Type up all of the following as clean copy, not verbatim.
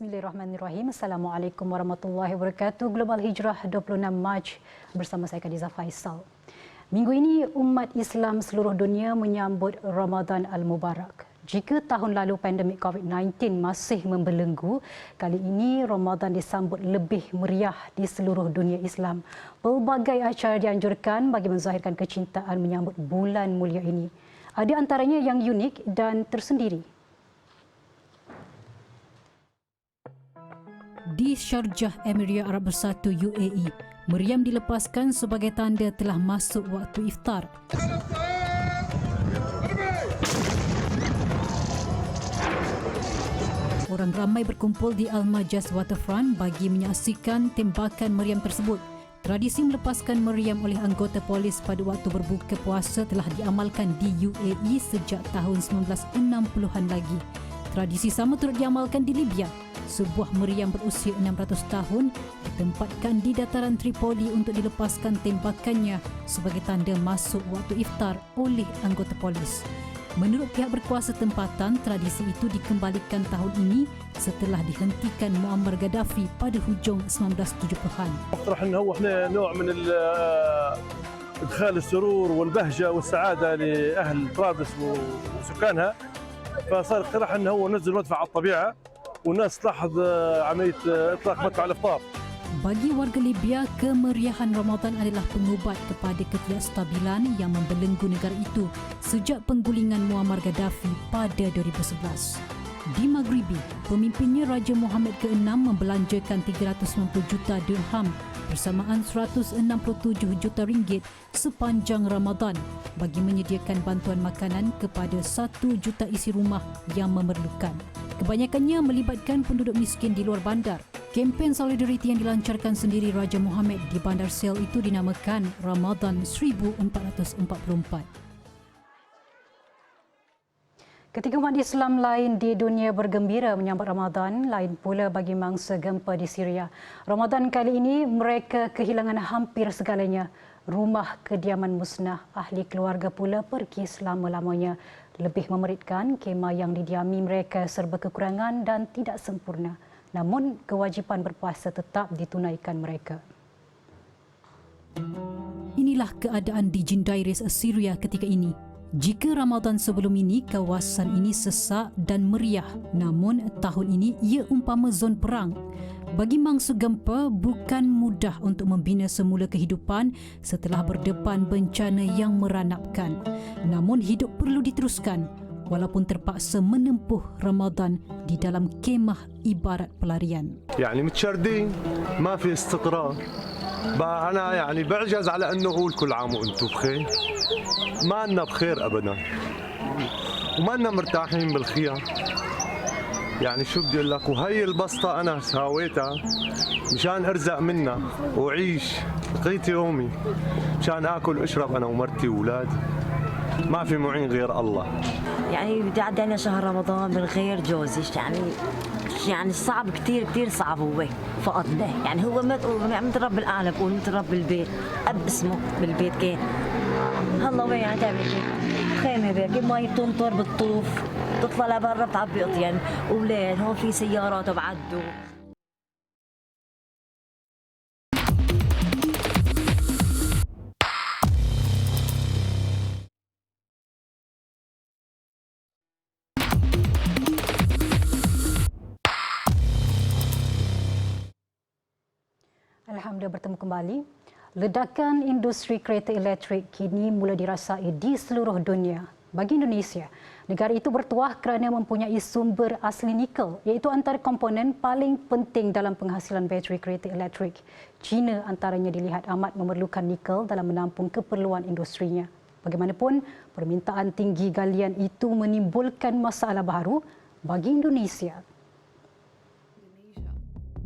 Bismillahirrahmanirrahim. Assalamualaikum warahmatullahi wabarakatuh. Global Hijrah 26 Mac bersama saya Khadijah Faisal. Minggu ini umat Islam seluruh dunia menyambut Ramadan Al-Mubarak. Jika tahun lalu pandemik COVID-19 masih membelenggu, kali ini Ramadan disambut lebih meriah di seluruh dunia Islam. Pelbagai acara dianjurkan bagi menzahirkan kecintaan menyambut bulan mulia ini. Ada antaranya yang unik dan tersendiri. Di Sharjah, Emirat Arab Bersatu UAE, meriam dilepaskan sebagai tanda telah masuk waktu iftar. Orang ramai berkumpul di Al-Majaz Waterfront bagi menyaksikan tembakan meriam tersebut. Tradisi melepaskan meriam oleh anggota polis pada waktu berbuka puasa telah diamalkan di UAE sejak tahun 1960-an lagi. Tradisi sama turut diamalkan di Libya. Sebuah meriam berusia 600 tahun ditempatkan di dataran Tripoli untuk dilepaskan tembakannya sebagai tanda masuk waktu iftar oleh anggota polis. Menurut pihak berkuasa tempatan, tradisi itu dikembalikan tahun ini setelah dihentikan Muammar Gaddafi pada hujung 1970-an. راح انه هو احنا نوع من ادخال السرور والبهجه والسعاده لاهل طرابلس وسكانها، فصار اقتراح انه هو نزل مدفع على الطبيعه والناس تلاحظ عمليه اطلاق مدفع الافطار. Bagi warga Libya, kemeriahan Ramadan adalah pengubat kepada ketidakstabilan yang membelenggu negara itu sejak penggulingan Muammar Gaddafi pada 2011. Di Maghribi, pemimpinnya Raja Mohammed ke-6 membelanjakan 390 juta dirham bersamaan 167 juta ringgit sepanjang Ramadan bagi menyediakan bantuan makanan kepada 1 juta isi rumah yang memerlukan. Kebanyakannya melibatkan penduduk miskin di luar bandar. Kempen solidariti yang dilancarkan sendiri Raja Mohammed di Bandar Sel itu dinamakan Ramadan 1444. Ketika umat Islam lain di dunia bergembira menyambut Ramadan, lain pula bagi mangsa gempa di Syria. Ramadan kali ini mereka kehilangan hampir segalanya. Rumah kediaman musnah, ahli keluarga pula pergi selama-lamanya. Lebih memeritkan, kemah yang didiami mereka serba kekurangan dan tidak sempurna. Namun, kewajipan berpuasa tetap ditunaikan mereka. Inilah keadaan di Jindairis, Syria ketika ini. Jika Ramadan sebelum ini, kawasan ini sesak dan meriah. Namun, tahun ini ia umpama zon perang. Bagi mangsa gempa, bukan mudah untuk membina semula kehidupan setelah berdepan bencana yang meranapkan. Namun, hidup perlu diteruskan. walaupun terpaksa menempuh Ramadan di dalam kemah ibarat pelarian. يعني متشردين ما في استقرار. بقى أنا يعني بعجز على أنه أقول كل عام وأنتم بخير. ما لنا بخير أبدا وما لنا مرتاحين بالخيار. يعني شو بدي أقول لك، وهي البسطة أنا ساويتها مشان أرزق منها وأعيش بقيت يومي، مشان آكل وأشرب أنا ومرتي وأولادي. ما في معين غير الله. يعني بدي أعدي علينا شهر رمضان من غير جوزي، يعني صعب كثير كثير صعب. هو فقدناه، يعني هو ما تقول مثل رب الأعلى، بقول مثل رب البيت، أب اسمه بالبيت كان هلا وين يعني تعمل كيف خيمة بيركب مي بتنطر بتطوف تطلع لبرا بتعبي قطين أولاد، هون في سيارات وبعدوا. Alhamdulillah bertemu kembali. Ledakan industri kereta elektrik kini mula dirasai di seluruh dunia. Bagi Indonesia, negara itu bertuah kerana mempunyai sumber asli nikel, iaitu antara komponen paling penting dalam penghasilan bateri kereta elektrik. China antaranya dilihat amat memerlukan nikel dalam menampung keperluan industrinya. Bagaimanapun, permintaan tinggi galian itu menimbulkan masalah baru bagi Indonesia.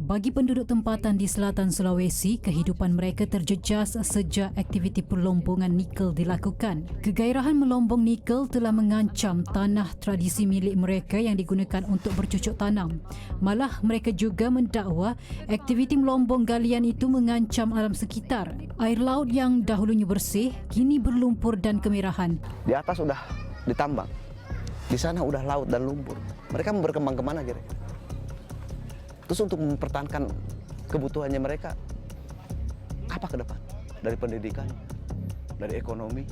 Bagi penduduk tempatan di selatan Sulawesi, kehidupan mereka terjejas sejak aktiviti perlombongan nikel dilakukan. Kegairahan melombong nikel telah mengancam tanah tradisi milik mereka yang digunakan untuk bercucuk tanam. Malah mereka juga mendakwa aktiviti melombong galian itu mengancam alam sekitar. Air laut yang dahulunya bersih kini berlumpur dan kemerahan. Di atas sudah ditambang, di sana sudah laut dan lumpur. Mereka mau berkembang kemana kira-kira? Terus untuk mempertahankan kebutuhannya mereka, apa ke depan? Dari pendidikan, dari ekonomi.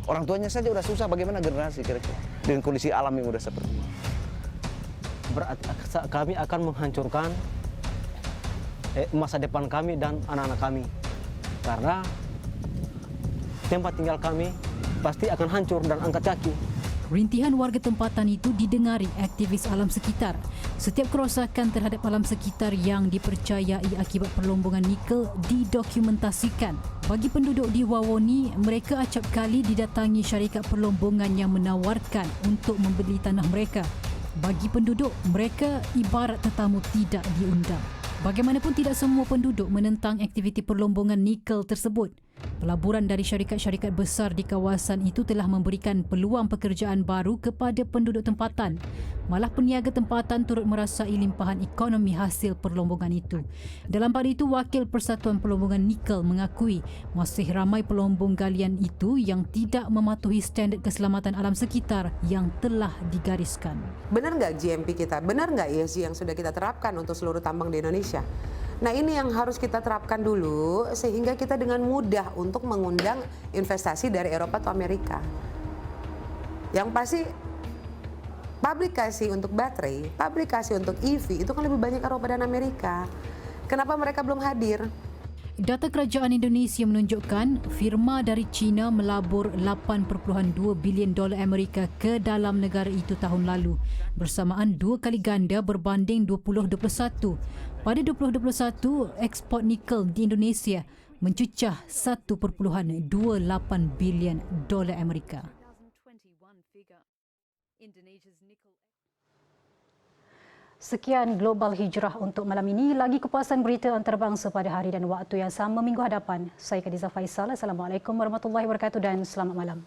Orang tuanya saja udah susah, bagaimana generasi kira-kira dengan kondisi alam yang udah seperti ini. Kami akan menghancurkan masa depan kami dan anak-anak kami. Karena tempat tinggal kami pasti akan hancur dan angkat kaki. Rintihan warga tempatan itu didengari aktivis alam sekitar. Setiap kerosakan terhadap alam sekitar yang dipercayai akibat perlombongan nikel didokumentasikan. Bagi penduduk di Wawoni, mereka acap kali didatangi syarikat perlombongan yang menawarkan untuk membeli tanah mereka. Bagi penduduk, mereka ibarat tetamu tidak diundang. Bagaimanapun tidak semua penduduk menentang aktiviti perlombongan nikel tersebut. Pelaburan dari syarikat-syarikat besar di kawasan itu telah memberikan peluang pekerjaan baru kepada penduduk tempatan. Malah peniaga tempatan turut merasai limpahan ekonomi hasil perlombongan itu. Dalam pada itu, Wakil Persatuan Perlombongan Nikel mengakui masih ramai pelombong galian itu yang tidak mematuhi standard keselamatan alam sekitar yang telah digariskan. Benar nggak GMP kita? Benar nggak ESG yang sudah kita terapkan untuk seluruh tambang di Indonesia? Nah, ini yang harus kita terapkan dulu sehingga kita dengan mudah untuk mengundang investasi dari Eropa atau Amerika. Yang pasti pabrikasi untuk baterai, pabrikasi untuk EV itu kan lebih banyak Eropa dan Amerika. Kenapa mereka belum hadir? Data Kerajaan Indonesia menunjukkan firma dari China melabur $8.2 bilion Amerika ke dalam negara itu tahun lalu, bersamaan 2 kali ganda berbanding 2021. Pada 2021, ekspor nikel di Indonesia mencecah $1.28 bilion Amerika. Sekian Global Hijrah untuk malam ini. Lagi kupasan berita antarabangsa pada hari dan waktu yang sama minggu hadapan. Saya Khadijah Faisal. Assalamualaikum warahmatullahi wabarakatuh dan selamat malam.